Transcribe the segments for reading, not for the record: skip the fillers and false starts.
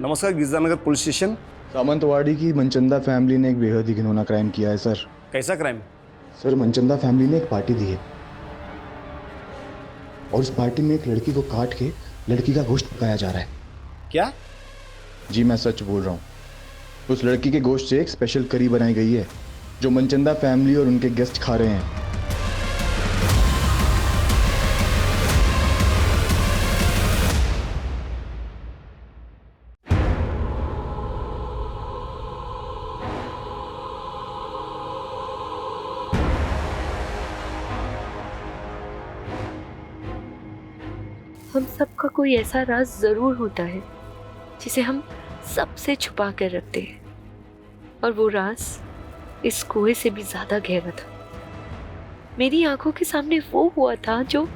नमस्कार, गिरजानगर police station. सामंतवाड़ी की Manchanda family ने एक बेहद ही घिनौना क्राइम किया है सर। कैसा क्राइम? सर, मनचंदा फैमिली ने एक पार्टी दी है और उस पार्टी में एक लड़की को काट के लड़की का गोश्त पकाया जा रहा है। क्या? जी मैं सच बोल रहा हूँ। उस लड़की के गोश्त से एक स्पेशल करी बनाई गई है जो मनचंदा फैमिली और उनके गेस्ट खा रहे हैं। हम सबका कोई ऐसा राज जरूर होता है जिसे हम सबसे छुपा कर रखते हैं, और वो राज इस कुएं से भी ज्यादा गहरा था। मेरी आंखों के सामने वो हुआ था जो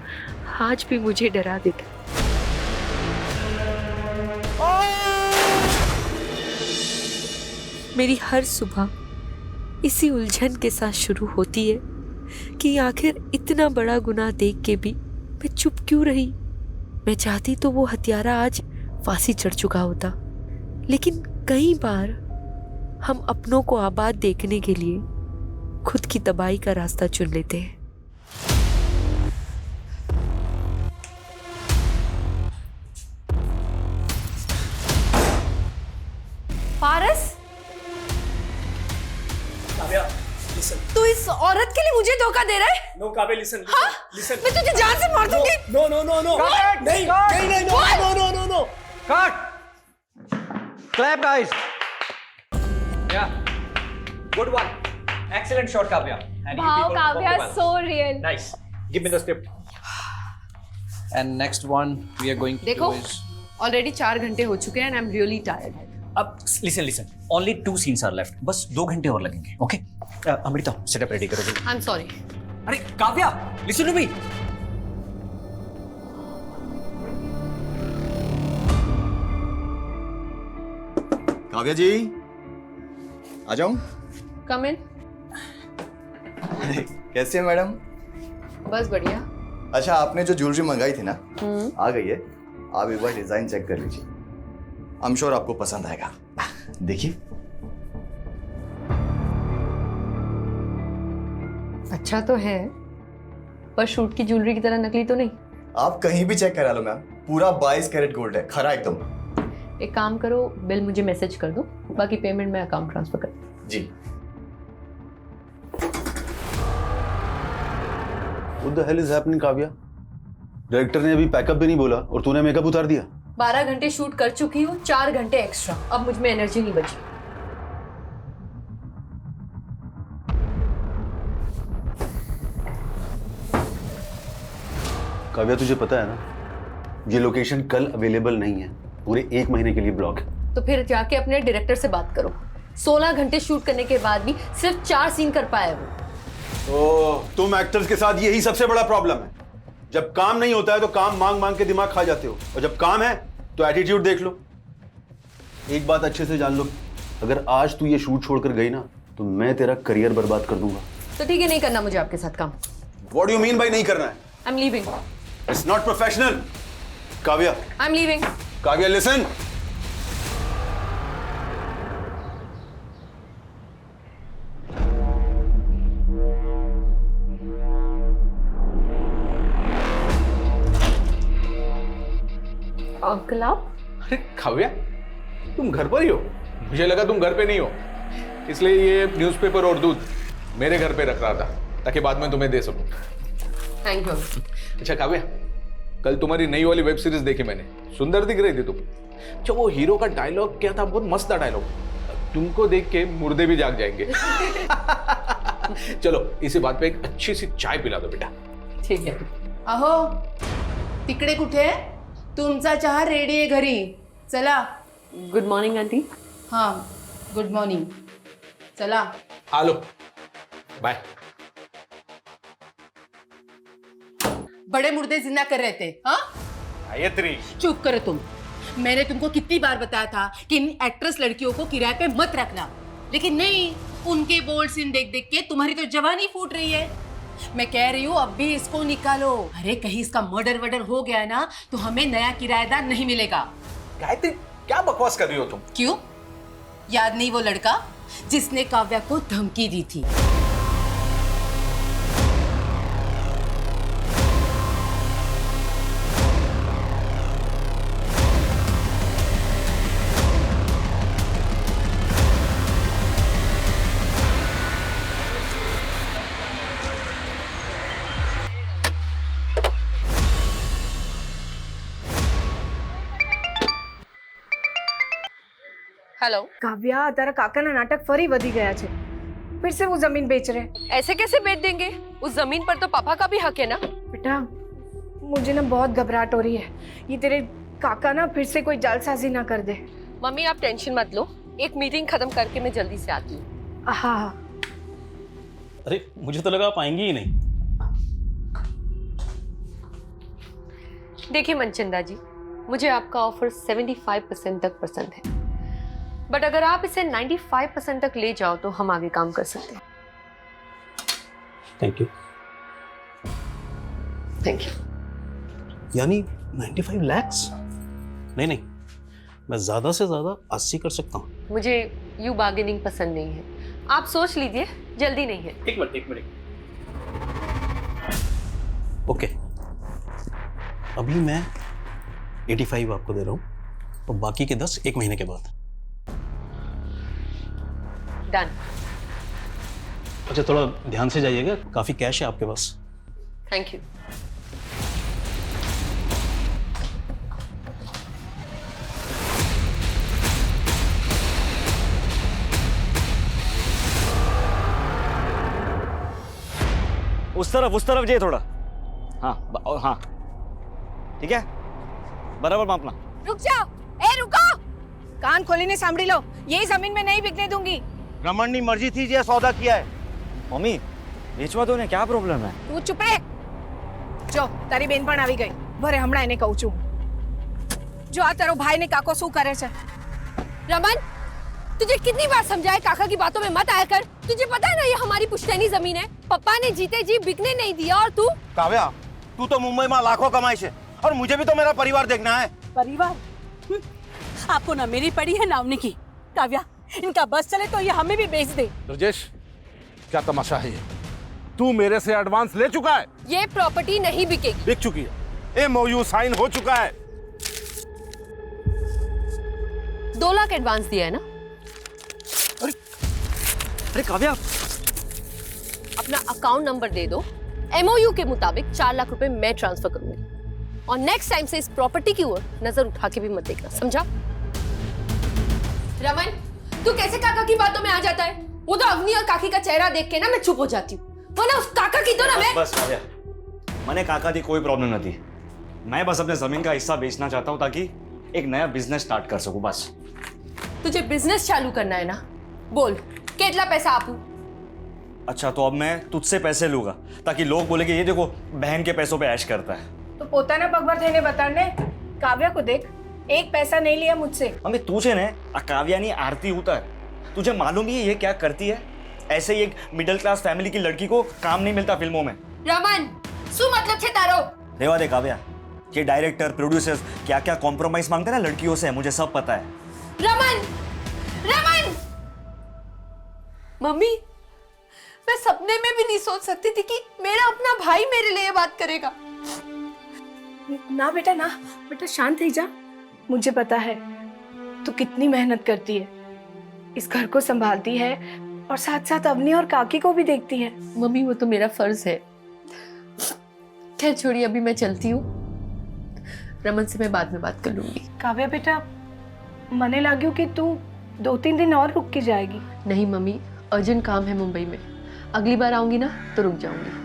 आज भी मुझे डरा देता। मेरी हर सुबह इसी उलझन के साथ शुरू होती है कि आखिर इतना बड़ा गुनाह देख के भी मैं चुप क्यों रही। मैं चाहती तो वो हत्यारा आज फांसी चढ़ चुका होता, लेकिन कई बार हम अपनों को आबाद देखने के लिए खुद की तबाही का रास्ता चुन लेते हैं। पारस, काव्या, लिसन। तू इस औरत के लिए मुझे धोखा दे रहा है? No Kavya, listen. हाँ? लिसन। मैं तुझे जान से मार दूंगी। No no no no. नहीं नहीं नहीं, no no no no no. Cut! Clap, guys. Yeah. Good one. Excellent shot, Kavya. And you Wow, people Kavya, performed well. so real. Nice. Give me the script. And next one we are going to देखो, do is. Already 4 घंटे हो चुके हैं and I'm really tired. अब listen. Only 2 scenes are left. बस 2 घंटे और लगेंगे. Okay? अमृता, setup ready करो जल्दी. I'm sorry. अरे Kavya, listen to me. Kavya जी, आ जाऊं? Come in. कैसे हैं मैडम? बस बढ़िया। अच्छा, आपने जो ज्वेलरी मंगाई थी ना, आ गई है। आप एक बार डिजाइन चेक कर लीजिए। आई एम श्योर आपको पसंद आएगा। देखिए। अच्छा तो है, पर शूट की ज्वेलरी की तरह नकली तो नहीं। आप कहीं भी चेक करा लो मैम, पूरा 22 कैरेट गोल्ड है, खरा एकदम। एक काम करो, बिल मुझे मैसेज कर दो, बाकी पेमेंट मैं अकाउंट ट्रांसफर कर दूँ। जी। What the hell is happening, Kavya? Director ने अभी पैकअप भी नहीं बोला और तूने मेकअप उतार दिया। 12 घंटे शूट कर चुकी हूँ, 4 घंटे एक्स्ट्रा। अब मुझ में एनर्जी नहीं बची। काव्या, तुझे पता है ना, ये लोकेशन कल अवेलेबल नहीं है, पूरे 1 महीने के लिए ब्लॉक है। तो फिर जाके अपने डायरेक्टर से बात करो। 16 घंटे शूट करने के बाद भी सिर्फ 4 सीन कर पाया वो। ओह, तुम एक्टर्स के साथ यही सबसे बड़ा प्रॉब्लम है। जब काम नहीं होता है तो काम मांग मांग के दिमाग खा जाते हो, और जब काम है तो एटीट्यूड देख लो। एक बात अच्छे से जान लो, अगर आज तू ये शूट छोड़कर गई ना तो मैं तेरा करियर बर्बाद कर दूंगा। तो ठीक है, नहीं करना मुझे आपके साथ काम। What do you mean by नहीं करना है? I am leaving. It's not professional. Kavya, I am leaving. Kavya, listen. Uncle आप? अरे काव्या, तुम घर पर ही हो? मुझे लगा तुम घर पे नहीं हो, इसलिए ये न्यूज़पेपर और दूध मेरे घर पे रख रहा था ताकि बाद में तुम्हें दे सकूं। Thank you. अच्छा काव्या, कल तुम्हारी नई वाली वेब सीरीज देखी मैंने, सुंदर दिख रही थी तुम। अच्छा, वो हीरो का डायलॉग क्या था? बहुत मस्त था डायलॉग। तुमको देख के मुर्दे भी जाग जाएंगे। चलो, इसी बात पे एक अच्छी सी चाय पिला दो बेटा। ठीक है। अहो, तिकडे कुठे? तुमचा चहा रेडी आहे घरी, चला। Good morning aunty. हाँ, गुड मॉर्निंग, चला। आलो, बाय। बड़े मुर्दे जिंदा कर रहे थे, हाँ? गायत्री, चुप करो तुम। मैंने तुमको कितनी बार बताया था कि इन एक्ट्रेस लड़कियों को किराए पे मत रखना, लेकिन नहीं, उनके बोल्ड सीन देख देख के तुम्हारी तो जवानी फूट रही है। मैं कह रही हूँ अब भी इसको निकालो। अरे कहीं इसका मर्डर वर्डर हो गया ना तो हमें नया किराएदार नहीं मिलेगा। गायत्री क्या बकवास कर रही हो तुम? क्यों? याद नहीं वो लड़का जिसने काव्या को धमकी दी थी? हेलो। કાવ્યા તારા કાકાના નાટક ફરી વધી ગયા છે. फिर से वो जमीन बेच रहे हैं. ऐसे कैसे बेच देंगे? उस जमीन पर तो पापा का भी हक है ना। बेटा मुझे ना बहुत घबराहट हो रही है. ये तेरे काका ना फिर से कोई जालसाजी ना कर दे. मम्मी आप टेंशन मत लो, एक मीटिंग खत्म करके मैं जल्दी से आती हूँ। हाँ हाँ. अरे मुझे तो लगा आप आएंगी ही नहीं। देखिए मनचंदा जी, मुझे आपका ऑफर 75% तक पसंद है, बट अगर आप इसे 95% तक ले जाओ तो हम आगे काम कर सकते हैं। Thank you. Thank you. यानी 95 lakhs? नहीं नहीं, मैं ज़्यादा से ज़्यादा 80 कर सकता हूँ। मुझे यू बार्गेनिंग पसंद नहीं है, आप सोच लीजिए, जल्दी नहीं है। एक मिनट। ओके, अभी मैं 85 आपको दे रहा हूँ और बाकी के 10 एक महीने के बाद। डन। अच्छा थोड़ा ध्यान से जाइएगा, काफ़ी कैश है आपके पास। Thank you. उस तरफ जाइए थोड़ा। हाँ हाँ ठीक है, बराबर मापना। रुक जाओ. ए रुको. कान खोलीने સાંભળી લો. ये जमीन में नहीं बिकने दूंगी. रमन की मर्जी थी, ये सौदा किया है। मम्मी बेचवा दो ने, क्या प्रॉब्लम है? તું ચૂપ રે. જો તારી બેન પણ આવી ગઈ. ભરે હમણાં એને કહું છું. જો આ તારો ભાઈ ને કાકો શું કરે છે. रमन, तुझे कितनी बार समझाया काका की बातों में मत आया कर। तुझे पता है ना ये हमारी पुश्तैनी जमीन है, पापा ने जीते जी बिकने नहीं दिया। और तू काव्या, तू तो मुंबई में लाखों कमाई है और मुझे भी तो मेरा परिवार देखना है। परिवार? आपको ना मेरी पड़ी है ना उनकी। काव्या, इनका बस चले तो ये हमें भी बेच दे। राजेश, क्या तमाशा है ये? तू मेरे से एडवांस ले चुका है। ये प्रॉपर्टी नहीं बिकेगी। बिक चुकी है, MOU साइन हो चुका है। 2 लाख एडवांस दिया है ना। अरे काव्या, अपना अकाउंट नंबर दे दो, MOU के मुताबिक 4 लाख रुपए मैं ट्रांसफर करूंगी और नेक्स्ट टाइम से इस प्रॉपर्टी की ओर नजर उठा के भी मत देखना, समझा? रमन, तू कैसे काका की बातों में आ जाता है? वो तो अग्नि और काकी का चेहरा देख के ना मैं चुप हो जाती हूँ, वरना उस काका की तो ना मैं। बस काव्या, मैंने काका दी कोई प्रॉब्लम नहीं थी। मैं बस अपने जमीन का हिस्सा बेचना चाहता हूँ ताकि एक नया बिजनेस स्टार्ट कर सकूं, बस। तुझे बिजनेस चालू करना है ना, बोल कितना पैसा आपू? अच्छा तो अब मैं तुझसे पैसे लूंगा ताकि लोग बोलेंगे ये देखो बहन के पैसों पे ऐश करता है। તો પોતાના પગભર થઈને બતાડને. કાવ્યા को देख, एक पैसा नहीं लिया मुझसे. मम्मी तुझे ने काव्यानी आरती उतर, तुझे मालूम ही है ये क्या करती है? ऐसे ही एक मिडिल क्लास फैमिली की लड़की को काम नहीं मिलता फिल्मों में। रमन, શું मतलब છે તારો? रेवा दे काव्या, ये डायरेक्टर प्रोड्यूसर्स क्या क्या कॉम्प्रोमाइज मांगते हैं ना लड़कियों से, मुझे सब पता है। रमन, रमन! मम्मी, मैं सपने में भी नहीं सोच सकती थी कि मेरा अपना भाई मेरे लिए ये बात करेगा। ना बेटा ना, बेटा शांत થઈ जा. मुझे पता है तू कितनी मेहनत करती है, इस घर को संभालती है और साथ साथ अवनी और काकी को भी देखती है. मम्मी वो तो मेरा फर्ज है। खैर छोड़िए, अभी मैं चलती हूँ, रमन से मैं बाद में बात कर लूंगी। काव्या बेटा, मने लाग्યું कि तू 2-3 दिन और रुक के जाएगी. नहीं मम्मी, अर्जेंट काम है मुंबई में, अगली बार आऊंगी ना तो रुक जाऊंगी।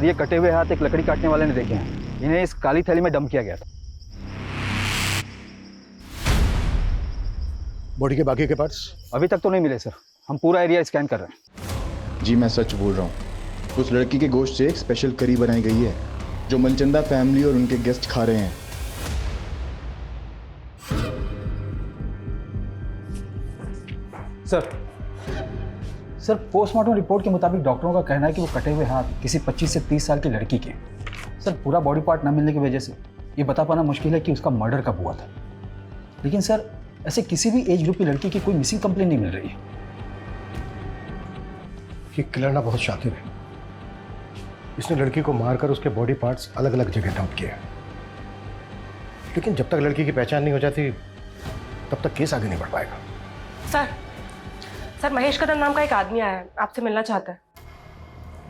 सर ये कटे हुए हाथ एक लकड़ी काटने वाले ने देखे हैं। इन्हें इस काली थैली में डंप किया गया था। बॉडी के बाकी के पार्ट्स अभी तक तो नहीं मिले सर, हम पूरा एरिया स्कैन कर रहे हैं। जी मैं सच बोल रहा हूँ, उस लड़की के गोश्त से एक स्पेशल करी बनाई गई है जो मनचंदा फैमिली और उनके गेस्ट खा रहे हैं। सर पोस्टमार्टम रिपोर्ट के मुताबिक डॉक्टरों का कहना है कि वो कटे हुए हाथ किसी 25 से 30 साल की लड़की के। सर पूरा बॉडी पार्ट न मिलने की वजह से ये बता पाना मुश्किल है कि उसका मर्डर कब हुआ था। लेकिन सर ऐसे किसी भी एज ग्रुप की लड़की की कोई मिसिंग कंप्लेन नहीं मिल रही है। ये किलर ना बहुत शातिर है। इसने लड़की को मारकर उसके बॉडी पार्ट्स अलग अलग जगह डंप किए, लेकिन जब तक लड़की की पहचान नहीं हो जाती तब तक केस आगे नहीं बढ़ पाएगा। सर महेश कदम नाम का एक आदमी आया है, आपसे मिलना चाहता है।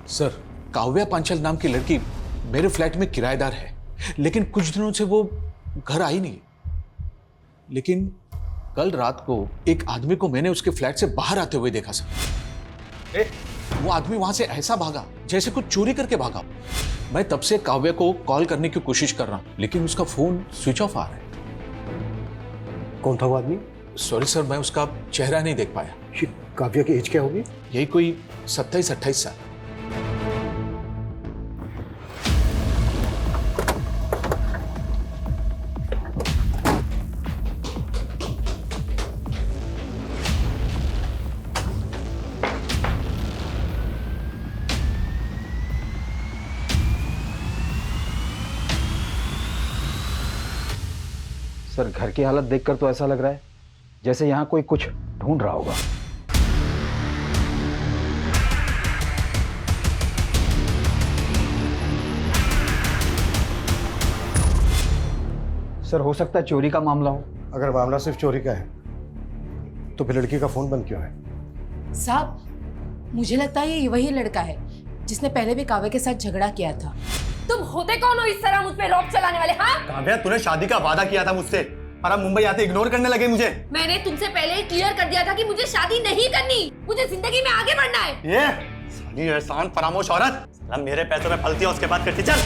सर काव्या पांचल नाम की लड़की मेरे फ्लैट में किराएदार है, लेकिन कुछ दिनों से वो घर आई नहीं। लेकिन कल रात को एक आदमी को मैंने उसके फ्लैट से बाहर आते हुए देखा सर। वो आदमी वहां से ऐसा भागा जैसे कुछ चोरी करके भागा। मैं तब से काव्या को कॉल करने की कोशिश कर रहा हूं, लेकिन उसका फोन स्विच ऑफ आ रहा है। कौन था वो आदमी? सॉरी सर, मैं उसका चेहरा नहीं देख पाया। ये काव्या की एज क्या होगी? यही कोई 27-28 साल। सर घर की हालत देखकर तो ऐसा लग रहा है जैसे यहाँ कोई कुछ ढूंढ रहा होगा। सर हो सकता है चोरी का मामला हो। अगर मामला सिर्फ चोरी का है तो फिर लड़की का फोन बंद क्यों है? साहब मुझे लगता है ये वही लड़का है जिसने पहले भी काव्या के साथ झगड़ा किया था। तुम होते कौन हो इस तरह मुझ पे रॉब चलाने वाले? हाँ काव्या तूने शादी का वादा किया था मुझसे और अब मुंबई आते इग्नोर करने लगे मुझे। मैंने तुमसे पहले ही क्लियर कर दिया था कि मुझे शादी नहीं करनी, मुझे जिंदगी में आगे बढ़ना है। ये साली एहसान फरामोश औरत, साला मेरे पैसों में फलती है उसके बाद करती। चल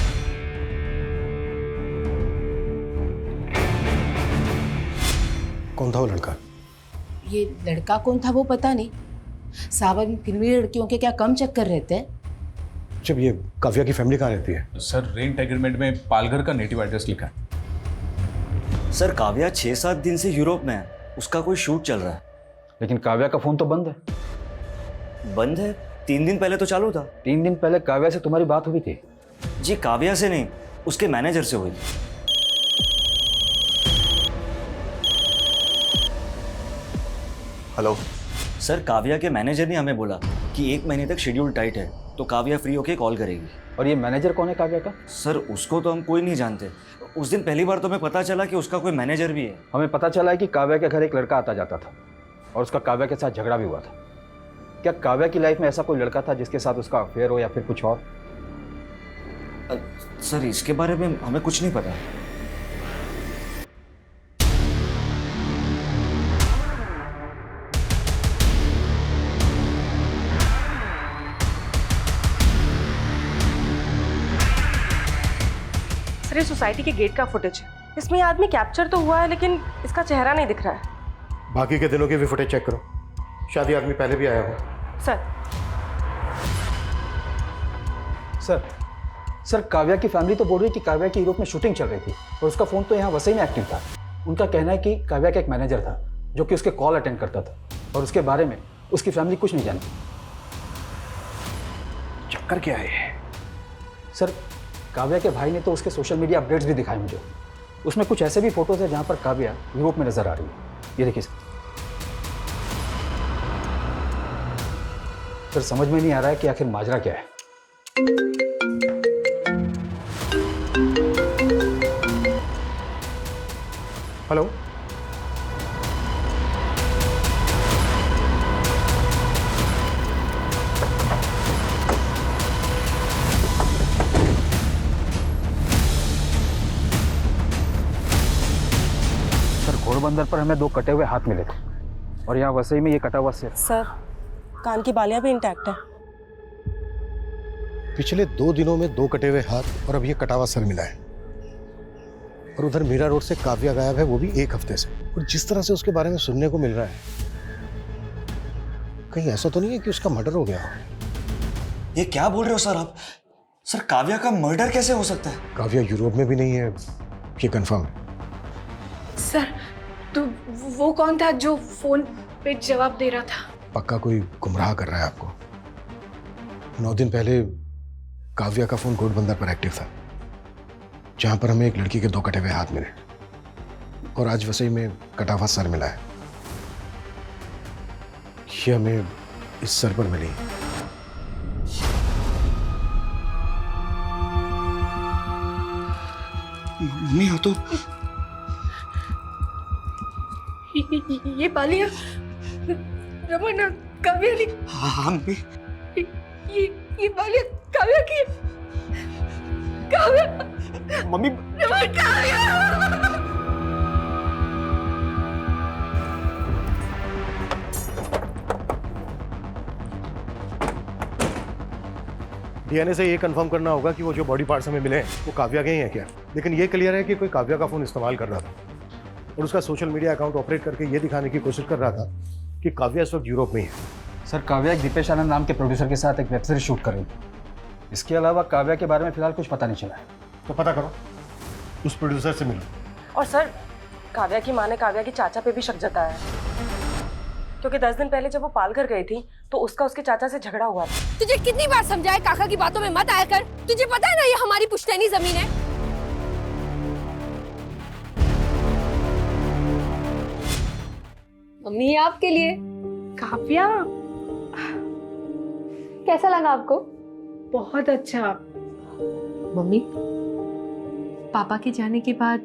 कौन था वो लड़का? ये लड़का कौन था वो पता नहीं साहब। अभी फिल्मी लड़कियों के क्या कम चक्कर रहते हैं। जब ये काव्या की फैमिली कहाँ रहती है? सर रेंट एग्रीमेंट में पालघर का नेटिव एड्रेस लिखा है। सर काव्या 6-7 दिन से यूरोप में है, उसका कोई शूट चल रहा है। लेकिन काव्या का फोन तो बंद है। बंद है? 3 दिन पहले तो चालू था। 3 दिन पहले काव्या से तुम्हारी बात हुई थी? जी काव्या से नहीं, उसके मैनेजर से हुई। हेलो सर काव्या के मैनेजर ने हमें बोला कि 1 महीने तक शेड्यूल टाइट है, तो काव्या फ्री होके कॉल करेगी। और ये मैनेजर कौन है काव्या का? सर उसको तो हम कोई नहीं जानते। उस दिन पहली बार तो हमें पता चला कि उसका कोई मैनेजर भी है। हमें पता चला है कि काव्या के घर एक लड़का आता जाता था और उसका काव्या के साथ झगड़ा भी हुआ था। क्या काव्या की लाइफ में ऐसा कोई लड़का था जिसके साथ उसका अफेयर हो या फिर कुछ और? सर इसके बारे में हमें कुछ नहीं पता। सर ये सोसाइटी के गेट का फुटेज है, इसमें ये आदमी कैप्चर तो हुआ है लेकिन इसका चेहरा नहीं दिख रहा है। बाकी के दिनों की भी फुटेज चेक करो, शायद आदमी पहले भी आया हो। सर काव्या की फैमिली तो बोल रही है कि काव्या की यूरोप में शूटिंग चल रही थी और उसका फ़ोन तो यहाँ वसई में एक्टिव था। उनका कहना है कि काव्या का एक मैनेजर था जो कि उसके कॉल अटेंड करता था और उसके बारे में उसकी फैमिली कुछ नहीं जानती। चक्कर क्या है? सर काव्या के भाई ने तो उसके सोशल मीडिया अपडेट्स भी दिखाए मुझे। उसमें कुछ ऐसे भी फोटोज है जहाँ पर काव्या यूरोप में नजर आ रही है। ये देखिए सर समझ में नहीं आ रहा है कि आखिर माजरा क्या है। हेलो घोड़बंदर पर हमें 2 कटे हुए हाथ मिले थे और यहाँ वसई में ये कटा हुआ सिर। सर कान की बालियां भी इंटैक्ट है। पिछले 2 दिनों में 2 कटे हुए हाथ और अब ये कटा हुआ सर मिला है। और उधर मीरा रोड से काव्या गायब है, वो भी 1 हफ्ते से। और जिस तरह से उसके बारे में सुनने को मिल रहा है, कहीं ऐसा तो नहीं है कि उसका मर्डर हो गया हो? ये क्या बोल रहे हो सर आप? सर काव्या का मर्डर कैसे हो सकता है? काव्या यूरोप में भी नहीं है, ये कंफर्म है। सर, तो वो कौन था जो फोन पे जवाब दे रहा था? पक्का कोई गुमराह कर रहा है आपको। 9 दिन पहले काव्या का फोन घोड़बंदर पर एक्टिव था, जहां पर हमें एक लड़की के 2 कटे हुए हाथ मिले, और आज वसई में कटा हुआ सर मिला है। ये हमें इस सर पर मिली। मम्मी हो तो ये बालियां रमन काव्या ने। हाँ मम्मी। ये बालियां काव्या की। काव्या मम्मी रमन, काव्या। डीएनए से ये कंफर्म करना होगा कि वो जो बॉडी पार्ट्स हमें मिले हैं वो काव्या के ही हैं क्या। लेकिन ये क्लियर है कि कोई काव्या का फोन इस्तेमाल कर रहा था और उसका सोशल मीडिया अकाउंट ऑपरेट करके ये दिखाने की कोशिश कर रहा था कि काव्या इस वक्त यूरोप में ही है। सर, काव्या एक दीपेश आनंद नाम के प्रोड्यूसर के साथ एक वेब सीरीज शूट कर रही थी। इसके अलावा काव्या के बारे में फिलहाल कुछ पता नहीं चला है। तो पता करो, उस प्रोड्यूसर से मिलो। और सर, काव्या की माँ ने काव्या के चाचा पे भी शक जताया है, क्योंकि 10 दिन पहले जब वो पालघर गई थी तो उसका उसके चाचा से झगड़ा हुआ था। तुझे कितनी बार समझाया काका की बातों में मत आया कर। तुझे पता है ना ये हमारी पुश्तैनी जमीन है। मम्मी ये आपके लिए। काव्या, कैसा लगा आपको? बहुत अच्छा। मम्मी, पापा के जाने के बाद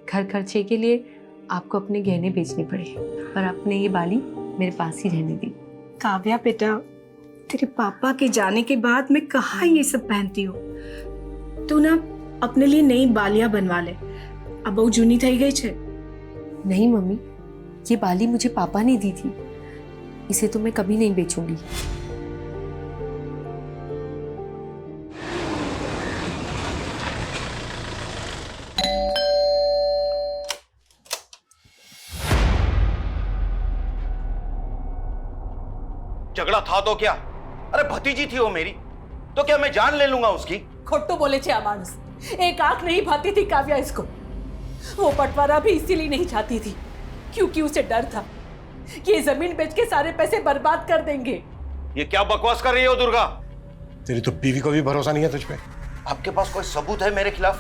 घर खर्चे के लिए आपको अपने गहने बेचने पड़े, पर आपने ये बाली मेरे पास ही रहने दी। काव्या बेटा, तेरे पापा के जाने के बाद मैं कहाँ ये सब पहनती हूँ। तू ना अपने लिए नई बालियां बनवा ले, अब वो जूनी थई गई छे। नहीं मम्मी, ये बाली मुझे पापा ने दी थी, इसे तो मैं कभी नहीं बेचूंगी। झगड़ा था तो क्या? अरे भतीजी थी वो मेरी, तो क्या मैं जान ले लूंगा उसकी? खोटो बोले छे मानुस, एक आंख नहीं भाती थी काव्या इसको। वो बंटवारा भी इसीलिए नहीं चाहती थी, क्योंकि उसे डर था कि ये जमीन बेच के सारे पैसे बर्बाद कर देंगे। ये क्या बकवास कर रही हो दुर्गा? तेरी तो बीवी को भी भरोसा नहीं है तुझ पे। आपके पास कोई सबूत है मेरे खिलाफ?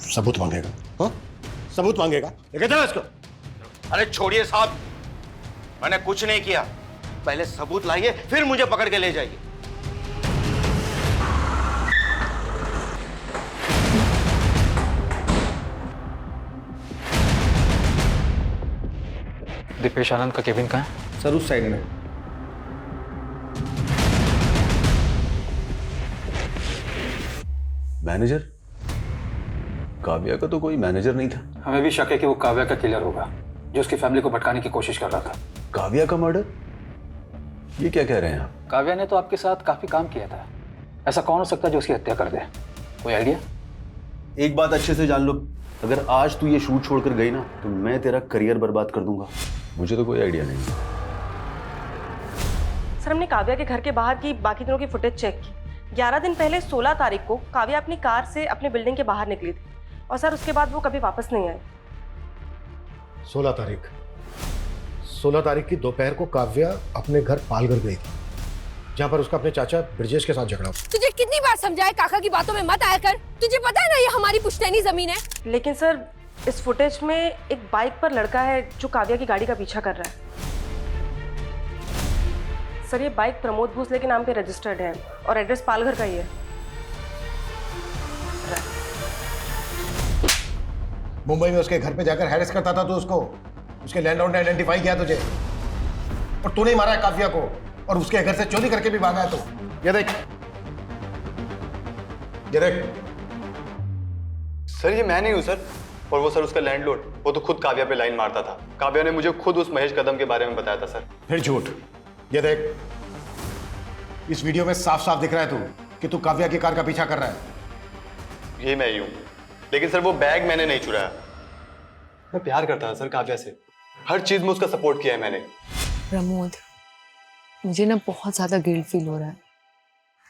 सबूत मांगेगा? हाँ, सबूत मांगेगा? लेके जाओ इसको। अरे छोड़िए साहब, मैंने कुछ नहीं किया। पहले सबूत लाइए, फिर मुझे पकड़ के ले जाइए। दीपेश आनंद का केबिन कहाँ है? सर उस साइड में। मैनेजर? काव्या का तो कोई मैनेजर नहीं था। हमें भी शक है कि वो काव्या का किलर होगा, जो उसकी फैमिली को भटकाने की कोशिश कर रहा था। काव्या का मर्डर? ये क्या कह रहे हैं आप? काव्या ने तो आपके साथ काफी काम किया था, ऐसा कौन हो सकता है जो उसकी हत्या कर दे? कोई आइडिया? एक बात अच्छे से जान लो, अगर आज तू ये शूट छोड़कर गई ना तो मैं तेरा करियर बर्बाद कर दूंगा। मुझे तो कोई आइडिया नहीं। सर, हमने काव्या के घर के बाहर की बाकी दिनों की फुटेज चेक की। 11 दिन पहले 16 तारीख को काव्या अपनी कार से अपने बिल्डिंग के बाहर निकली थी, और सर उसके बाद वो कभी वापस नहीं आई। 16 तारीख की दोपहर को काव्या अपने घर पालघर गई थी, जहां पर उसका अपने चाचा ब्रजेश के साथ झगड़ा हुआ। तुझे कितनी बार समझाया काका की बातों में मत आया कर। तुझे पता है ना ये हमारी पुश्तैनी जमीन है। लेकिन सर, इस फुटेज में एक बाइक पर लड़का है जो काव्या की गाड़ी का पीछा कर रहा है। सर, ये बाइक प्रमोद भोसले के नाम पे रजिस्टर्ड है और एड्रेस पालघर का ही है। मुंबई में उसके घर पे जाकर हैरेस करता था तो उसके लैंडलॉर्ड ने आइडेंटिफाई किया तुझे, और तूने ही मारा है काव्या को, और उसके घर से चोरी करके भी भागा है तू। ये देख, ये देख। सर, ये मैं नहीं हूँ सर, और वो सर उसका लैंडलॉर्ड, वो तो खुद काव्या पे लाइन मारता था। काव्या ने मुझे खुद उस महेश कदम के बारे में बताया था सर। फिर झूठ। ये देख, इस वीडियो में साफ साफ दिख रहा है कि तू काव्या की कार का पीछा कर रहा है। ये मैं ही हूँ, लेकिन सर वो बैग मैंने नहीं चुराया। मैं प्यार करता था सर काव्या से, हर चीज में उसका सपोर्ट किया है मैंने। प्रमोद, मुझे ना बहुत ज्यादा गिल्ट फील हो रहा है।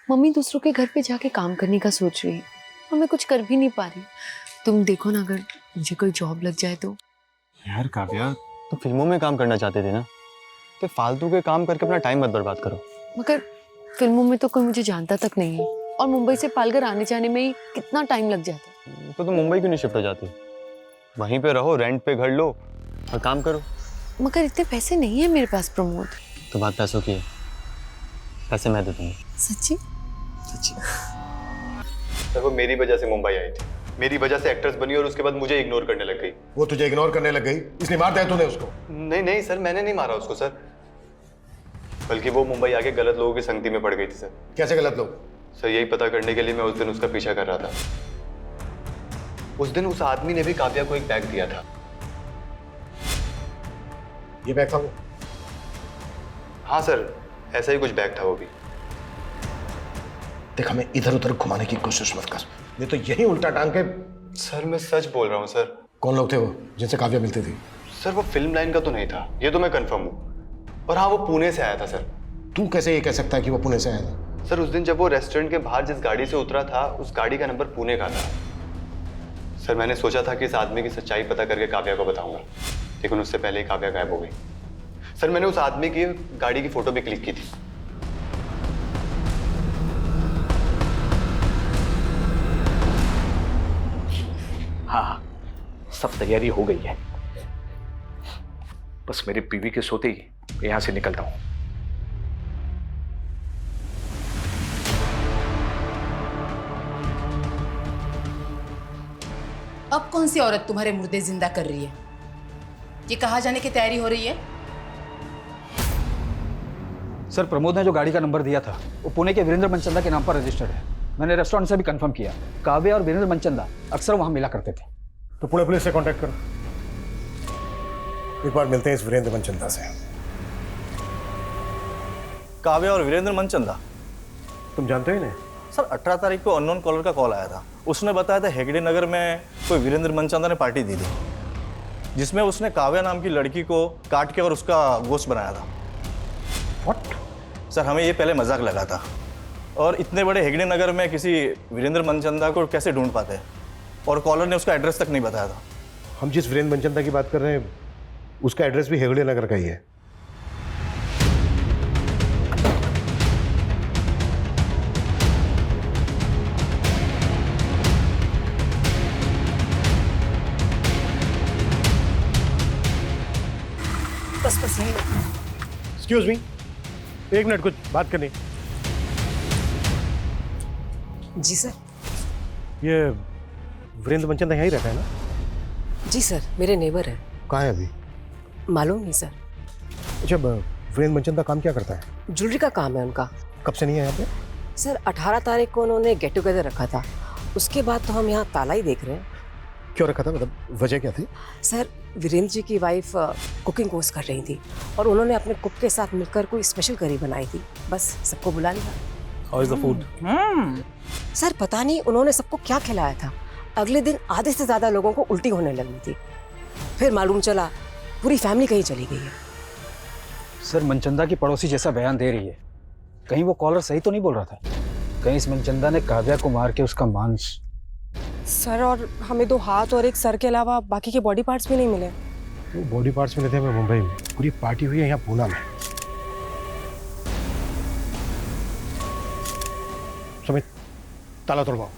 मम्मी दूसरों के घर पे जाके काम करने का सोच रही है और मैं कुछ कर भी नहीं पा रही। तुम देखो ना, अगर मुझे कोई जॉब लग जाए तो। यार काव्या, तो फिल्मों में काम करना चाहते थे ना, तो फालतू के काम करके अपना टाइम मत बर्बाद करो। मगर फिल्मों में तो कोई मुझे जानता तक नहीं है और मुंबई से पालघर आने जाने में ही कितना टाइम लग जाता है। तो मुंबई क्यों नहीं शिफ्ट हो जाती? वहीं पे रहो, रेंट पे घर लो और काम करो। मगर इतने पैसे नहीं है मेरे पास प्रमोद। तो बात पैसों की है, पैसे मैं दे दूंगा। सच्ची? सच्ची। सर वो मेरी वजह से मुंबई आई थी, मेरी वजह से एक्ट्रेस बनी और उसके बाद मुझे इग्नोर करने लग गई। वो तुझे इग्नोर करने लग गई इसलिए मार दिया तूने उसको? नहीं नहीं सर, मैंने नहीं मारा उसको सर, बल्कि वो मुंबई आके गलत लोगों की संगति में पड़ गई थी सर। कैसे गलत लोग? सर यही पता करने के लिए मैं उस दिन उसका पीछा कर रहा था। उस दिन उस आदमी ने भी काव्या को एक बैग दिया था। ये बैग था वो? हाँ सर, ऐसा ही कुछ बैग था वो भी। देख, हमें इधर उधर घुमाने की कोशिश मत कर, नहीं तो यही उल्टा टांग के। सर मैं सच बोल रहा हूँ सर। कौन लोग थे वो जिनसे काव्या मिलती थी? सर वो फिल्म लाइन का तो नहीं था, ये तो मैं कंफर्म हूँ। और हाँ, वो पुणे से आया था सर। तू कैसे ये कह सकता है कि वो पुणे से आया था? सर उस दिन जब वो रेस्टोरेंट के बाहर जिस गाड़ी से उतरा था, उस गाड़ी का नंबर पुणे का था। सर मैंने सोचा था कि इस आदमी की सच्चाई पता करके काव्या को बताऊंगा, लेकिन उससे पहले ही काव्या गायब हो गई। सर मैंने उस आदमी की गाड़ी की फोटो भी क्लिक की थी। हाँ, सब तैयारी हो गई है, बस मेरी बीवी के सोते ही यहां से निकलता हूं। अब कौन सी औरत तुम्हारे मुर्दे जिंदा कर रही है? ये कहाँ जाने की तैयारी हो रही है? सर, प्रमोद ने जो गाड़ी का नंबर दिया था वो पुणे के वीरेंद्र मनचंदा के नाम पर रजिस्टर्ड है। मैंने रेस्टोरेंट से भी कंफर्म किया। काव्या और वीरेंद्र मनचंदा अक्सर वहां मिला करते थे। तो पुणे पुलिस से कांटेक्ट करो, एक बार मिलते हैं इस वीरेंद्र मनचंदा से। काव्या और वीरेंद्र मनचंदा, तुम जानते हो ही नहीं? सर 18 तारीख को अननोन कॉलर का कॉल आया था। उसने बताया था हेगड़े नगर में कोई वीरेंद्र मनचंदा ने पार्टी दी थी, जिसमें उसने काव्या नाम की लड़की को काट के और उसका गोश्त बनाया था। व्हाट? सर हमें ये पहले मजाक लगा था, और इतने बड़े हेगड़े नगर में किसी वीरेंद्र मनचंदा को कैसे ढूंढ पाते हैं, और कॉलर ने उसका एड्रेस तक नहीं बताया था। हम जिस वीरेंद्र मनचंदा की बात कर रहे हैं उसका एड्रेस भी हेगड़े नगर का ही है। बस यही। एक्सक्यूज मी, एक मिनट, कुछ बात करनी। जी सर। ये वीरेंद्र मनचंदा यहीं रहता है ना? जी सर, मेरे नेबर है। कहाँ है अभी? मालूम नहीं सर। अच्छा, वीरेंद्र मनचंदा काम क्या करता है? ज्वेलरी का काम है उनका। कब से नहीं है यहाँ पे? सर 18 तारीख को उन्होंने गेट टुगेदर रखा था, उसके बाद तो हम यहाँ ताला ही देख रहे हैं। क्यों रखा था, मतलब वजह क्या थी? सर वीरेंद्र जी की वाइफ कुकिंग कोर्स कर रही थी और उन्होंने अपने कुक के साथ मिलकर कोई स्पेशल करी बनाई थी, बस सबको बुला लिया। How is the food? Sir पता नहीं उन्होंने सबको क्या खिलाया था, अगले दिन आधे से ज़्यादा लोगों को उल्टी होने लगी थी। फिर मालूम चला पूरी फैमिली कहीं चली गई है। सर, मनचंदा की पड़ोसी जैसा बयान दे रही है, कहीं वो कॉलर सही तो नहीं बोल रहा था? कहीं इस मनचंदा ने काव्या को मार के उसका मांस? सर, और हमें 2 हाथ और 1 सर के अलावा बाकी के बॉडी पार्ट्स भी नहीं मिले। वो बॉडी पार्ट्स मिले थे हमें मुंबई में, पूरी पार्टी हुई है यहाँ पूना में। सुमित, ताला तोड़वाओ।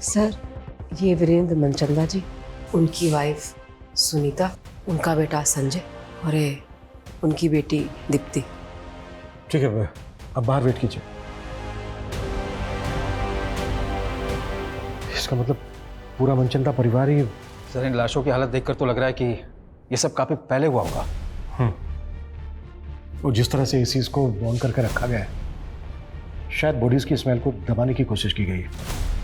सर ये वीरेंद्र मनचंदा जी, उनकी वाइफ सुनीता, उनका बेटा संजय और ये उनकी बेटी दीप्ति। ठीक है, अब बाहर वेट कीजिए। इसका मतलब पूरा मनचंदा परिवार ही। सर, इन लाशों की हालत देखकर तो लग रहा है कि ये सब काफी पहले हुआ होगा। और जिस तरह से इस चीज़ को बॉन्ड करके रखा गया है, शायद बॉडीज़ की स्मेल को दबाने की कोशिश की गई है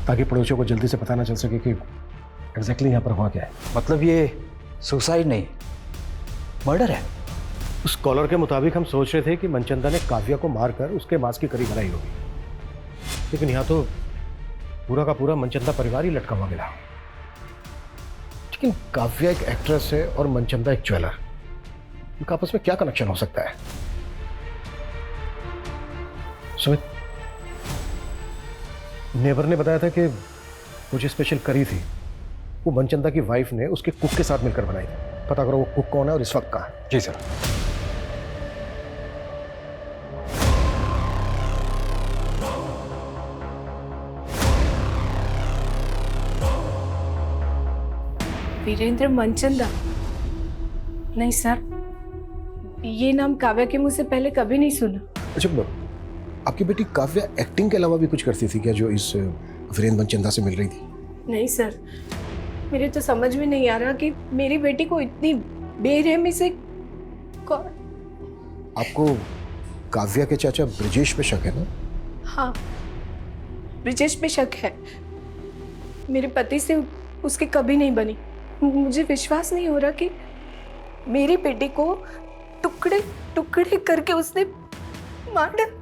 ताकि पड़ोसियों को जल्दी से पता ना चल सके कि एग्जैक्टली यहाँ पर हुआ क्या है। मतलब ये सुसाइड नहीं, मर्डर है। उस कॉलर के मुताबिक हम सोच रहे थे कि मनचंदा ने काव्या को मारकर उसके मांस की करी बनाई होगी, लेकिन यहाँ तो पूरा का पूरा मनचंदा परिवार ही लटका हुआ मिला। लेकिन काव्या एक एक्ट्रेस है और मनचंदा एक ज्वेलर, इनका आपस में क्या कनेक्शन हो सकता है? सुमित, नेबर ने बताया था कि वो जो स्पेशल करी थी वो मनचंदा की वाइफ ने उसके कुक के साथ मिलकर बनाई थी। पता करो वो कुक कौन है और इस वक्त कहाँ है। जी सर। वीरेंद्र मनचंदा? नहीं सर, ये नाम काव्या के मुंह से पहले कभी नहीं सुना। अच्छा, आपकी बेटी काव्या एक्टिंग के अलावा भी कुछ करती थी क्या जो इस वीरेंद्र मनचंदा से मिल रही थी? नहीं सर, मेरे तो समझ में नहीं आ रहा कि मेरी बेटी को इतनी बेरहमी से कौन। आपको काव्या के चाचा ब्रिजेश पे शक है ना? हाँ, ब्रिजेश पे शक है। मेरे पति से उसकी कभी नहीं बनी। मुझे विश्वास नहीं हो रहा कि मेरी बेटी को टुकड़े टुकड़े करके उसने मार डाला।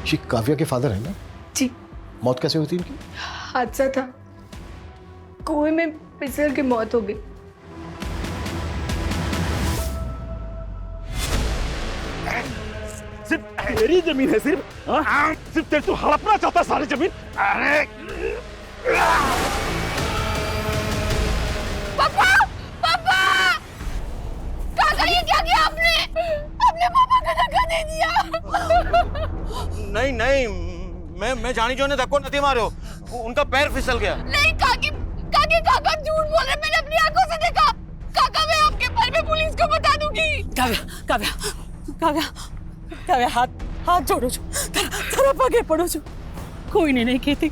ये काव्या के फादर है ना? जी। मौत कैसे हुई थी इनकी? हादसा था, कुएं में फिसल के मौत हो गई। सिर्फ तेरी जमीन है सिर्फ? हाँ? सिर्फ तेरे तो हड़पना चाहता सारी जमीन? अरे पापा, पापा, काका ये क्या किया आपने? अपने पापा को धक्का दे दिया। नहीं नहीं, मैं जानी जो ने धक्को नहीं मारो, उनका पैर फिसल गया। नहीं काकी, काका झूठ बोल रहे, मैंने अपनी आंखों से देखा। काका मैं आपके पैर पे पुलिस को बता दूंगी। काव्या हाथ जोड़ो जो, तेरा पगे पड़ो जो। कोई नहीं कहती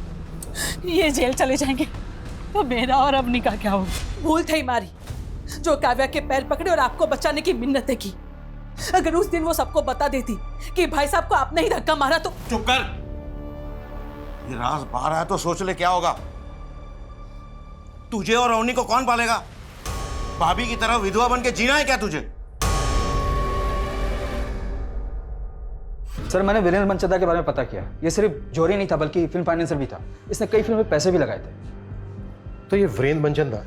ये जेल चले जाएंगे तो मेरा और अवनी का क्या होगा? भूल थी मारी जो काव्या के पैर पकड़े और आपको बचाने की मिन्नतें की। अगर उस दिन वो सबको बता देती कि भाई साहब को आपने ही धक्का मारा तो। चुप कर, ये राज बाहर आया तो सोच ले क्या होगा। तुझे और अवनी को कौन पालेगा? भाभी की तरह विधवा बन के जीना है क्या तुझे? सर, मैंने वीरेंद्र मनचंदा के बारे में पता किया। ये सिर्फ जोरी नहीं था बल्कि फिल्म फाइनेंसर भी था। इसने कई फिल्म में पैसे भी लगाए थे। तो ये वीरेंद्र मनचंदा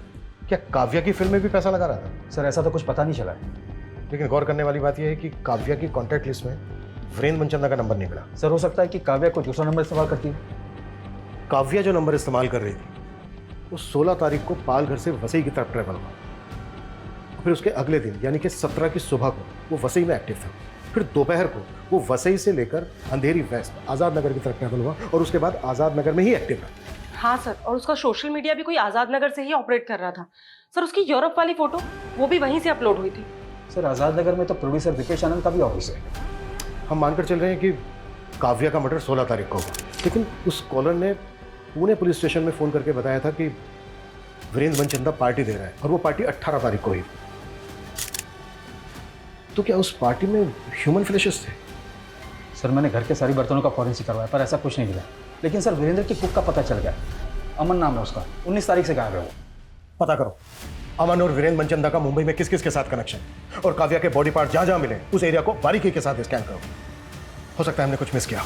क्या काव्या की फिल्म में भी पैसा लगा रहा था? सर, ऐसा तो कुछ पता नहीं चला है। लेकिन गौर करने वाली बात यह है कि काव्या की कॉन्टैक्ट लिस्ट में वीरेंद्र मनचंदा का नंबर नहीं मिला। सर, हो सकता है कि काव्या कोई दूसरा नंबर इस्तेमाल करती है। काव्या जो नंबर इस्तेमाल कर रही थी वो 16 तारीख को पाल घर से वसई की तरफ ट्रैवल हुआ। फिर उसके अगले दिन यानी कि 17 की सुबह को वो वसई में एक्टिव था। फिर दोपहर को वो वसई से लेकर अंधेरी वेस्ट आज़ाद नगर की तरफ ट्रैवल हुआ और उसके बाद आज़ाद नगर में ही एक्टिव रहा। हाँ सर, और उसका सोशल मीडिया भी कोई आज़ाद नगर से ही ऑपरेट कर रहा था। सर, उसकी यूरोप वाली फोटो वो भी वहीं से अपलोड हुई थी। सर, आज़ाद नगर में तो प्रोड्यूसर दीपेश आनंद का भी ऑफिस है। हम मानकर चल रहे हैं कि काव्या का मर्डर 16 तारीख को हुआ, लेकिन उस कॉलर ने पुणे पुलिस स्टेशन में फ़ोन करके बताया था कि वीरेंद्र मनचंदा पार्टी दे रहा है और वो पार्टी 18 तारीख को हुई। तो क्या उस पार्टी में ह्यूमन फ्लैशेस थे? सर, मैंने घर के सारी बर्तनों का फॉरेंसिक करवाया पर ऐसा कुछ नहीं मिला। लेकिन सर, वीरेंद्र की कुक का पता चल गया। अमन नाम है उसका, 19 तारीख से गायब है वो। पता करो अमन और वीरेंद्र मनचंदा का मुंबई में किस किस के साथ कनेक्शन, और काव्या के बॉडी पार्ट जहां जहां मिले उस एरिया को बारीकी के साथ स्कैन करो। हो सकता है हमने कुछ मिस किया।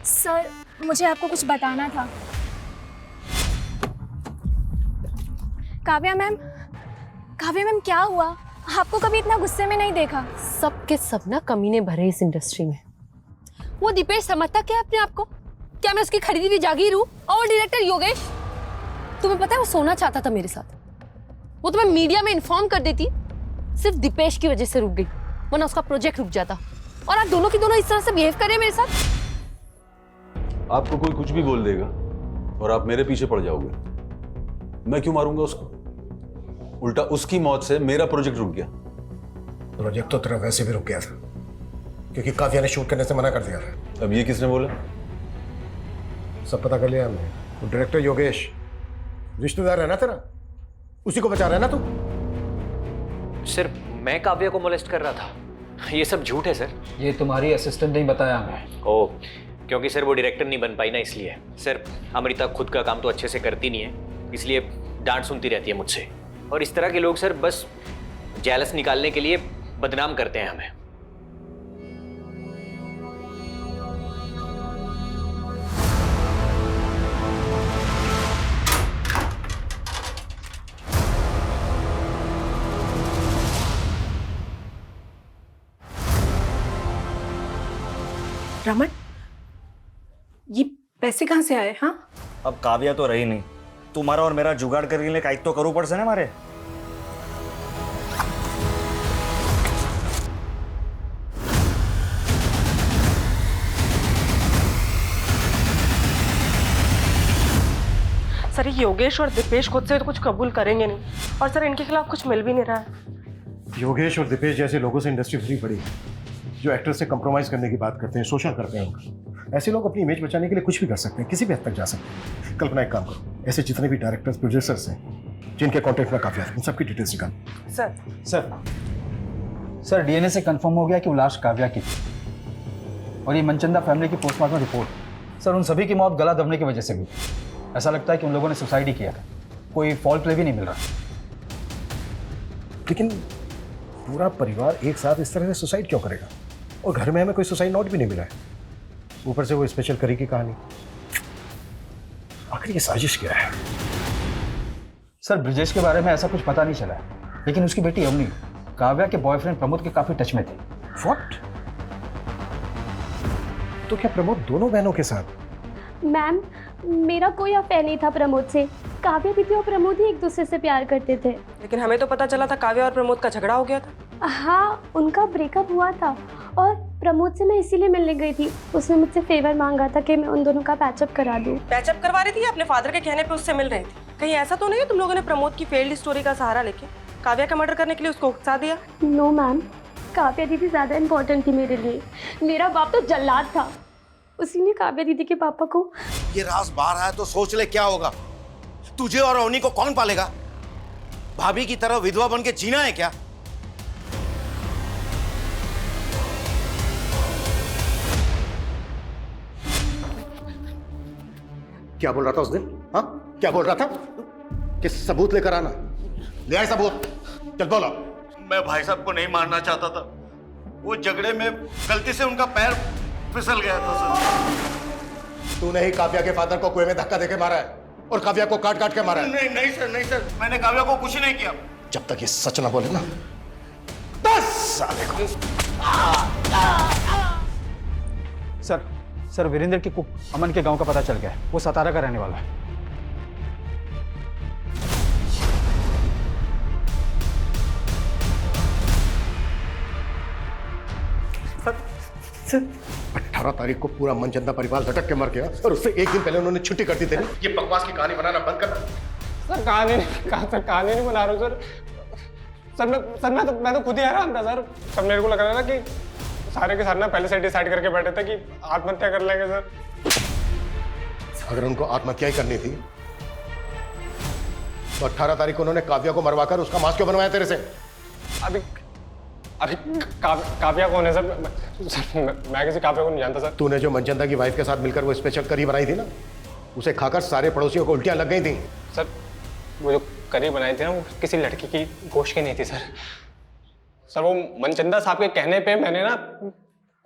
सर, मुझे आपको कुछ बताना था। काव्या मैम क्या हुआ? आपको कभी इतना गुस्से में नहीं देखा। सब के सब ना कमीने भरे इस इंडस्ट्री में। वो दीपेश समझता क्या अपने आप को? क्या मैं उसकी खरीदी हुई जागीर हूँ? और डायरेक्टर योगेश, तुम्हें पता है वो सोना चाहता था मेरे साथ। वो तुम्हें मीडिया में इन्फॉर्म कर देती, सिर्फ दीपेश की वजह से रुक गई, वरना उसका प्रोजेक्ट रुक जाता। और आप दोनों की दोनों इस तरह से बिहेव कर रहे हैं मेरे साथ। आपको कोई कुछ भी बोल देगा और आप मेरे पीछे पड़ जाओगे। मैं क्यों मारूंगा उसको? उल्टा उसकी मौत से मेरा प्रोजेक्ट रुक गया। प्रोजेक्ट तो तेरा वैसे भी रुक गया था क्योंकि काव्या ने शूट करने से मना कर दिया था। अब ये किसने बोला? सब पता कर लिया हमने। वो डायरेक्टर योगेश रिश्तेदार है ना तेरा, उसी को बचा रहा है ना तू। सर मैं काव्या को मोलेस्ट कर रहा था, ये सब झूठ है सर। ये तुम्हारी असिस्टेंट नहीं बताया हमें। ओ क्योंकि सर वो डायरेक्टर नहीं बन पाई ना, इसलिए। सर अमृता खुद का काम तो अच्छे से करती नहीं है, इसलिए डांट सुनती रहती है मुझसे। और इस तरह के लोग सर बस जेलस निकालने के लिए बदनाम करते हैं हमें। रमन, ये पैसे कहाँ से आए? हाँ, अब काव्या तो रही नहीं, तुम्हारा और मेरा जुगाड़ करने के लिए काइक तो करूँ पड़से ना हमारे। सर ये योगेश और दीपेश खुद से तो कुछ कबूल करेंगे नहीं, और सर इनके खिलाफ कुछ मिल भी नहीं रहा है। योगेश और दीपेश जैसे लोगों से इंडस्ट्री भरी पड़ी है, जो एक्टर से कंप्रोमाइज करने की बात करते हैं, शोषण करते हैं उनका। ऐसे लोग अपनी इमेज बचाने के लिए कुछ भी कर सकते हैं, किसी भी हद तक जा सकते हैं। कल्पना एक काम करो, ऐसे जितने भी डायरेक्टर्स प्रोड्यूसर्स हैं जिनके कॉन्टेक्ट में काव्या है, उन सबकी डिटेल्स निकाल। सर डीएनए से कंफर्म हो गया कि वो लाश काव्या की थी, और ये मनचंदा फैमिली की पोस्टमार्टम रिपोर्ट, सर उन सभी की मौत गला दबने की वजह से हुई। ऐसा लगता है कि उन लोगों ने सुसाइड ही किया था, कोई फॉल्ट प्ले भी नहीं मिल रहा। लेकिन पूरा परिवार एक साथ इस तरह से सुसाइड क्यों करेगा? और घर में हमें कोई सुसाइड नोट भी नहीं मिला है, ऊपर से वो स्पेशल करी की कहानी। आखिर ये साजिश क्या है? सर ब्रिजेश के बारे में ऐसा कुछ पता नहीं चला है, लेकिन उसकी बेटी अवनी काव्या के बॉयफ्रेंड प्रमोद के काफी टच में थे। व्हाट? तो क्या प्रमोद दोनों बहनों के साथ? मैम मेरा कोई अफेयर नहीं था प्रमोद से। काव्या दीदी और प्रमोद ही एक दूसरे से प्यार करते थे। लेकिन हमें तो पता चला था काव्या और प्रमोद का झगड़ा हो गया था। हाँ उनका ब्रेकअप हुआ था, और प्रमोद से मैं इसीलिए मिलने गई थी। उसने मुझसे फेवर मांगा था कि मैं उन दोनों का पैचअप करा दूं। पैचअप करवा रही थी या अपने फादर के कहने पे उससे मिल रही थी? कहीं ऐसा तो नहीं है तुम लोगों ने प्रमोद की फेल्ड स्टोरी का सहारा लेके काव्या का मर्डर करने के लिए उसको उकसा दिया? नो मैम, काव्या दीदी ज़्यादा इम्पोर्टेंट थी मेरे लिए। मेरा बाप तो जल्लाद था, उसी ने काव्या दीदी के पापा को। ये राज बाहर आया तो सोच ले क्या होगा। तुझे और अवनी को कौन पालेगा? भाभी की तरह विधवा बन के जीना है क्या? क्या बोल रहा था उस दिन? हाँ क्या बोल रहा था? कि सबूत लेकर आना। ले आए सबूत, चल बोलो। मैं भाई साहब को नहीं मारना चाहता था, वो झगड़े में गलती से उनका पैर फिसल गया था सर। तूने ही काव्या के फादर को कुएं में धक्का देके मारा है और काव्या को काट काट के मारा है। नहीं नहीं सर, नहीं सर, मैंने काव्या को कुछ नहीं किया। जब तक ये सच ना बोले ना 10 साल को। सर वीरेंद्र की कुक अमन के गांव का पता चल गया है, वो सतारा का रहने वाला है। सर 18 तारीख को पूरा मनचंदा परिवार लटक के मर गया, और उससे एक दिन पहले उन्होंने छुट्टी कर दी थी। ये बकवास की कहानी बनाना बंद कर। सर कहानी नहीं बना रहा हूँ सर। मैं तो खुद ही हैरान था सर। सब मेरे को लग रहा था कि सारे के सारे ना पहले से डिसाइड करके बैठे थे कि आत्महत्या कर लेंगे सर। अगर उनको आत्महत्या ही करनी थी तो 18 तारीख को उन्होंने काव्या को मरवाकर उसका मांस क्यों बनवाया तेरे से? अभी काव्या कौन है सर? मैं किसी काव्या को नहीं जानता सर। तूने जो मनचंदा की वाइफ के साथ मिलकर वो स्पेशल करी बनाई थी ना, उसे खाकर सारे पड़ोसियों को उल्टियां लग गई थी। सर वो जो करी बनाई थी ना, वो किसी लड़की की गोश्त की नहीं थी सर। सर वो मनचंदा साहब के कहने पे मैंने ना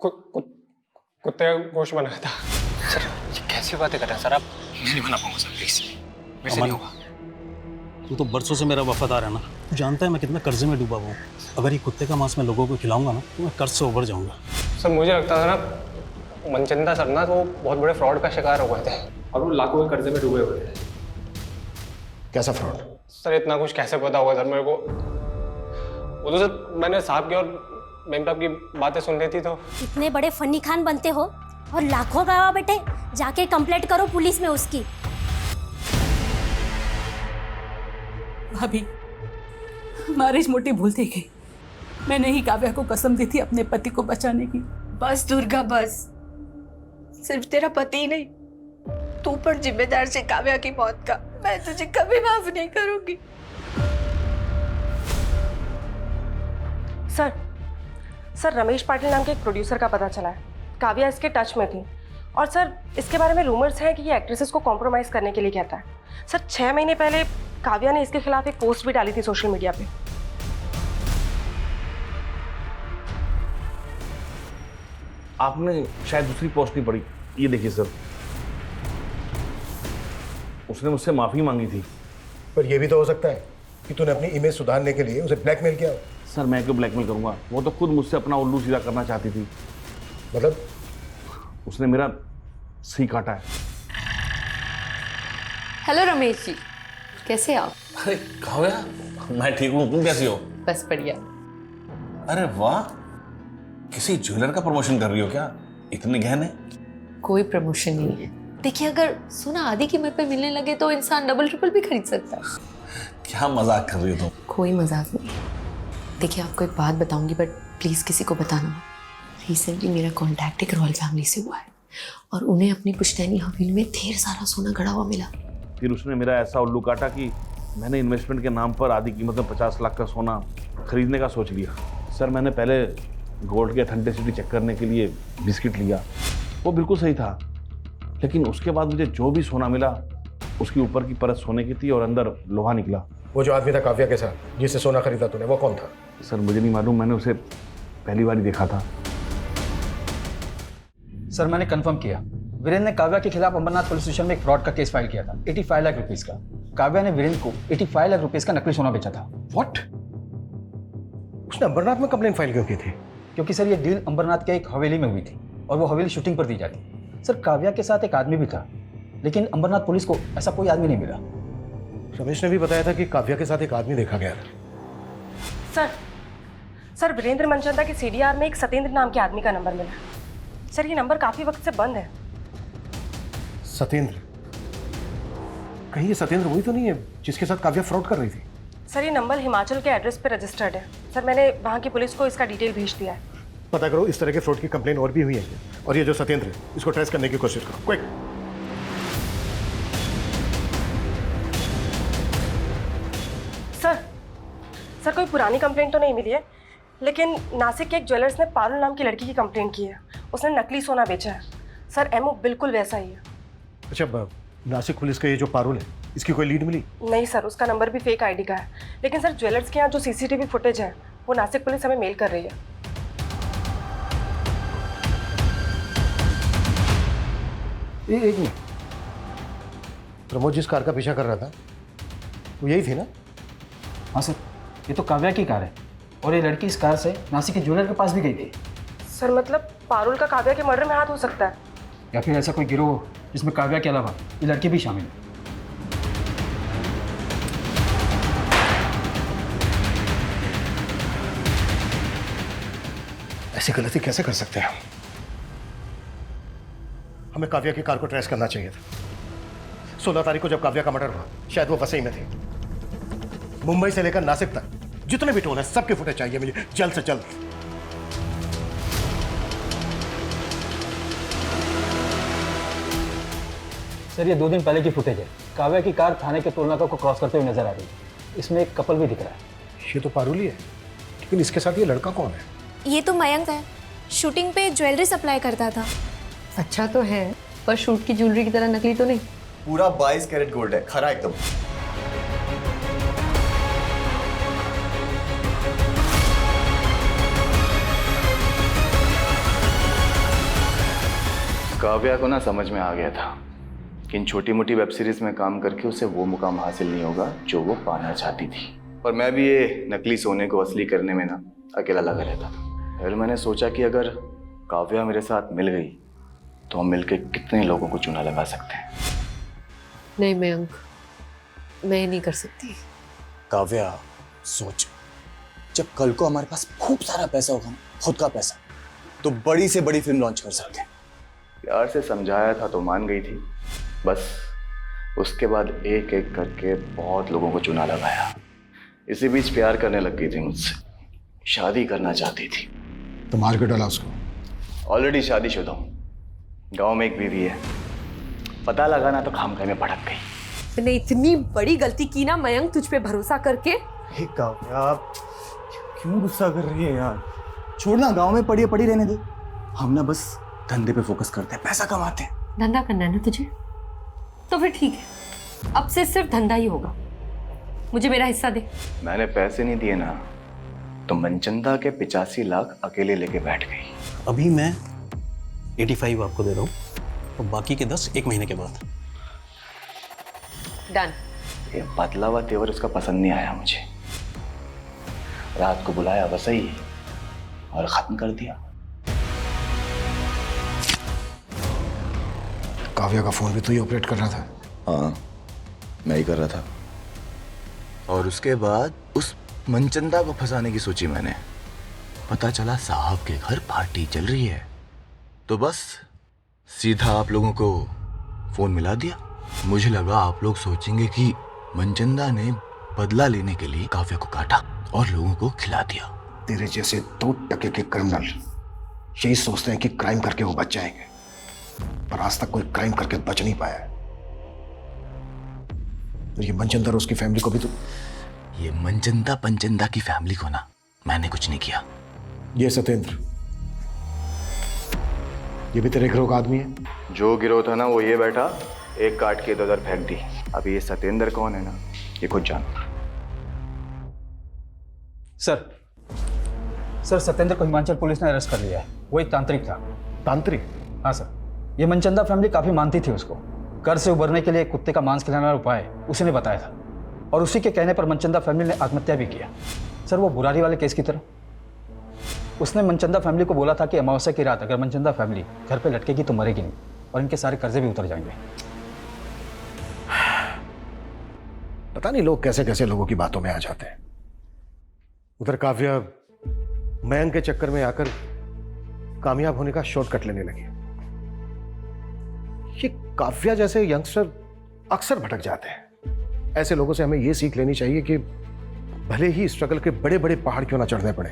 कुत्ते का गोश्त बनाया था। सर ये कैसी बातें कर रहे हैं सर आप? मैं नहीं बना पाऊंगा सर, प्लीज मेरे से नहीं होगा। तू तो बरसों से मेरा वफादार है ना, तू जानता है मैं कितना कर्जे में डूबा हुआ हूँ। अगर ये कुत्ते का मांस मैं लोगों को खिलाऊंगा ना तो मैं कर्ज से उबर जाऊंगा। सर मुझे लगता था ना मनचंदा सर ना तो बहुत बड़े फ्रॉड का शिकार हो गए थे, और वो लाखों के कर्जे में डूबे हुए थे। कैसा फ्रॉड? सर इतना कुछ कैसे पता होगा सर मेरे को? वो तो सर मैंने साहब की और मैम तो आपकी बातें सुन रही थी तो इतने बड़े फनी खान बनते हो और लाखों गवाह बेटे, जाके कंप्लेंट करो पुलिस में उसकी। भाभी, हमारी मोटी भूल थी गई। मैंने ही काव्या को कसम दी थी अपने पति को बचाने की। बस दुर्गा बस, सिर्फ तेरा पति ही नहीं, तू पर जिम्मेदार से काव्या की मौत का। मैं तुझे कभी माफ नहीं करूंगी। सर रमेश पाटिल नाम के एक प्रोड्यूसर का पता चला है, काव्या इसके टच में थी। और सर इसके बारे में रूमर्स हैं कि ये एक्ट्रेसेस को कॉम्प्रोमाइज़ करने के लिए कहता है। सर 6 महीने पहले काव्या ने इसके खिलाफ एक पोस्ट भी डाली थी सोशल मीडिया पे। आपने शायद दूसरी पोस्ट नहीं पढ़ी, ये देखिए सर, उसने मुझसे माफ़ी मांगी थी। पर यह भी तो हो सकता है कि तूने अपनी इमेज सुधारने के लिए उसे ब्लैकमेल किया हो। सर मैं क्यों ब्लैकमेल करूंगा, वो तो खुद मुझसे अपना उल्लू सीधा करना चाहती थी। मतलब? उसने मेरा सही काटा है। हेलो रमेश जी, कैसे आप? अरे काव्या, मैं ठीक हूँ, तुम कैसी हो? बस बढ़िया। अरे वाह, किसी ज्वेलर का प्रमोशन कर रही हो क्या? इतने गहने? कोई प्रमोशन नहीं है। देखिए, अगर सोना आधी कीमत पे मिलने लगे तो इंसान डबल ट्रिपल भी खरीद सकता है। क्या मजाक कर रही हो तुम? कोई मजाक नहीं। देखिए, आपको एक बात बताऊंगी, बट प्लीज किसी को बताना मत। रिसेंटली मेरा कॉन्टैक्ट एक रॉयल फैमिली से हुआ है और उन्हें अपनी पुश्तैनी हवेली में ढेर सारा सोना गड़ा हुआ मिला। फिर उसने मेरा ऐसा उल्लू काटा कि मैंने इन्वेस्टमेंट के नाम पर आधी कीमत में 50 लाख का सोना खरीदने का सोच लिया। सर मैंने पहले गोल्ड की ऑथेंटिसिटी चेक करने के लिए बिस्किट लिया, वो बिल्कुल सही था, लेकिन उसके बाद मुझे जो भी सोना मिला उसकी ऊपर की परत सोने की थी और अंदर लोहा निकला। वो जो आदमी था काव्या के साथ जिससे सोना खरीदा तूने, वो कौन था? सर मुझे नहीं मालूम, मैंने उसे पहली बार ही देखा था। सर मैंने कंफर्म किया, वीरेंद्र ने काव्या के खिलाफ अंबरनाथ पुलिस स्टेशन में एक फ्रॉड का केस फाइल किया था 85 लाख रुपीस का। काव्या ने वीरेंद्र को 85 लाख रुपीस का नकली सोना बेचा था। व्हाट? उसने अंबरनाथ में कंप्लेंट फाइल क्यों की थी? क्योंकि सर ये डील अंबरनाथ के एक हवेली में हुई थी और वो हवेली शूटिंग पर दी जाती। सर काव्या के साथ एक आदमी भी था, लेकिन अंबरनाथ पुलिस को ऐसा कोई आदमी नहीं मिला। रमेश ने भी बताया था कि काव्या के साथ एक आदमी देखा गया था। सर वीरेंद्र मनचंदा के सीडीआर में एक सत्येंद्र नाम के आदमी का नंबर मिला। सर ये नंबर काफी वक्त से बंद है। सत्येंद्र? कहीं ये सत्येंद्र वही तो नहीं है जिसके साथ काव्या फ्रॉड कर रही थी? सर ये नंबर हिमाचल के एड्रेस पे रजिस्टर्ड है। सर मैंने वहाँ की पुलिस को इसका डिटेल भेज दिया है। पता करो इस तरह के फ्रॉड की कंप्लेन और भी हुई है, और ये जो सत्येंद्र है इसको ट्रेस करने की कोशिश करो, क्विक। सर कोई पुरानी कंप्लेंट तो नहीं मिली है, लेकिन नासिक के एक ज्वेलर्स ने पारुल नाम की लड़की की कंप्लेंट की है। उसने नकली सोना बेचा है। सर एमओ बिल्कुल वैसा ही है। अच्छा, नासिक पुलिस का ये जो पारुल है, इसकी कोई लीड मिली? नहीं सर, उसका नंबर भी फेक आईडी का है। लेकिन सर ज्वेलर्स के यहाँ जो सीसीटीवी फुटेज है वो नासिक पुलिस हमें मेल कर रही है। एक मिनट, प्रमोद जिस कार का पीछा कर रहा था वो यही थी ना? हाँ सर, ये तो काव्या की कार है और ये लड़की इस कार से नासिक के ज्वेलर के पास भी गई थी। सर मतलब पारुल का काव्या के मर्डर में हाथ हो सकता है, या फिर ऐसा कोई गिरोह जिसमें काव्या के अलावा ये लड़की भी शामिल है। ऐसी गलती कैसे कर सकते हैं? हमें काव्या की कार को ट्रेस करना चाहिए था। 16 तारीख को जब काव्या का मर्डर हुआ शायद वो वसई में थी। मुंबई से लेकर नासिक तक जितने भी टोल है सबके फुटेज चाहिए मुझे जल्द से जल्द। सर ये 2 दिन पहले की फुटेज है। काव्या की कार थाने के टोल नाका को क्रॉस करते हुए नजर आ रही है। इसमें एक कपल भी दिख रहा है। ये तो पारुल ही है, लेकिन इसके साथ ये लड़का कौन है? ये तो मयंक है, शूटिंग पे ज्वेलरी सप्लाई करता था। अच्छा तो है, पर शूट की ज्वेलरी की तरह नकली तो नहीं। पूरा 22 कैरेट गोल्ड है, खरा एकदम। काव्या को ना समझ में आ गया था कि इन छोटी मोटी वेब सीरीज में काम करके उसे वो मुकाम हासिल नहीं होगा जो वो पाना चाहती थी। और मैं भी ये नकली सोने को असली करने में ना अकेला लगा रहता था। फिर मैंने सोचा कि अगर काव्या मेरे साथ मिल गई तो हम मिलके कितने लोगों को चूना लगा सकते हैं। नहीं मयंक, मैं नहीं कर सकती। काव्या सोच, जब कल को हमारे पास खूब सारा पैसा होगा ना खुद का पैसा, तो बड़ी से बड़ी फिल्म लॉन्च कर सकते हैं। प्यार से समझाया था तो मान गई थी, बस उसके बाद एक एक करके बहुत लोगों को चुना लगाया। इसी बीच प्यार करने लग गई थी मुझसे, शादी करना चाहती थी। तो मार के डाला उसको? ऑलरेडी शादीशुदा हूँ, गांव में एक बीवी है, पता लगाना तो खामखा में भटक गई। मैंने इतनी बड़ी गलती की ना मयंक, तुझ पे भरोसा करके। आप क्यों गुस्सा कर रही है यार? छोड़ना, गांव में पड़ी पड़ी रहने दे। हम ना बस धंधे पे फोकस करते हैं, पैसा कमाते हैं। धंधा करना है ना तुझे, तो फिर ठीक है, अब से सिर्फ धंधा ही होगा। मुझे मेरा हिस्सा दे। मैंने पैसे नहीं दिए ना, तो मनचंदा के 85 लाख अकेले लेके बैठ गई। अभी मैं 85 आपको दे रहा हूँ और बाकी के 10 एक महीने के बाद। डन। ये बदला हुआ तेवर उसका पसंद नहीं आया मुझे। रात को बुलाया बस ही और खत्म कर दिया। काव्या का फोन भी तो ही ऑपरेट कर रहा था? हाँ, मैं ही कर रहा था। और उसके बाद उस मनचंदा को फंसाने की सोची मैंने। पता चला साहब के घर पार्टी चल रही है, तो बस सीधा आप लोगों को फोन मिला दिया। मुझे लगा आप लोग सोचेंगे कि मनचंदा ने बदला लेने के लिए काव्या को काटा और लोगों को खिला दिया। तेरे जैसे 2% के क्रिमिनल यही सोचते हैं कि क्राइम करके वो बच जाएंगे, पर आज तक कोई क्राइम करके बच नहीं पाया है। और ये मनचंदा और उसकी फैमिली को भी तो। ये मनचंदा पंचंदा की फैमिली को ना मैंने कुछ नहीं किया। ये सत्येंद्र, ये भी तेरे गिरोह का आदमी है? जो गिरोह था ना वो ये बैठा, एक काट के इधर फेंक दी। अभी ये सत्येंद्र कौन है ना, ये खुद जानो। सर सत्येंद्र को हिमाचल पुलिस ने अरेस्ट कर लिया है। वो एक तांत्रिक था। तांत्रिक? हाँ सर। ये मनचंदा फैमिली काफ़ी मानती थी उसको। कर्ज से उबरने के लिए कुत्ते का मांस खिलाने वाला उपाय उसी ने बताया था, और उसी के कहने पर मनचंदा फैमिली ने आत्महत्या भी किया। सर वो बुरारी वाले केस की तरह। उसने मनचंदा फैमिली को बोला था कि अमावस्या की रात अगर मनचंदा फैमिली घर पे लटकेगी तो मरेगी नहीं, और इनके सारे कर्जे भी उतर जाएंगे। पता नहीं लोग कैसे कैसे लोगों की बातों में आ जाते हैं। उधर काव्या मयंक के चक्कर में आकर कामयाब होने का शॉर्टकट लेने लगी। ये काव्या जैसे यंगस्टर अक्सर भटक जाते हैं। ऐसे लोगों से हमें यह सीख लेनी चाहिए कि भले ही स्ट्रगल के बड़े बड़े पहाड़ क्यों ना चढ़ने पड़े,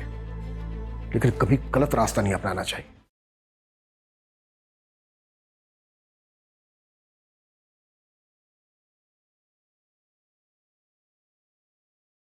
लेकिन कभी गलत रास्ता नहीं अपनाना चाहिए।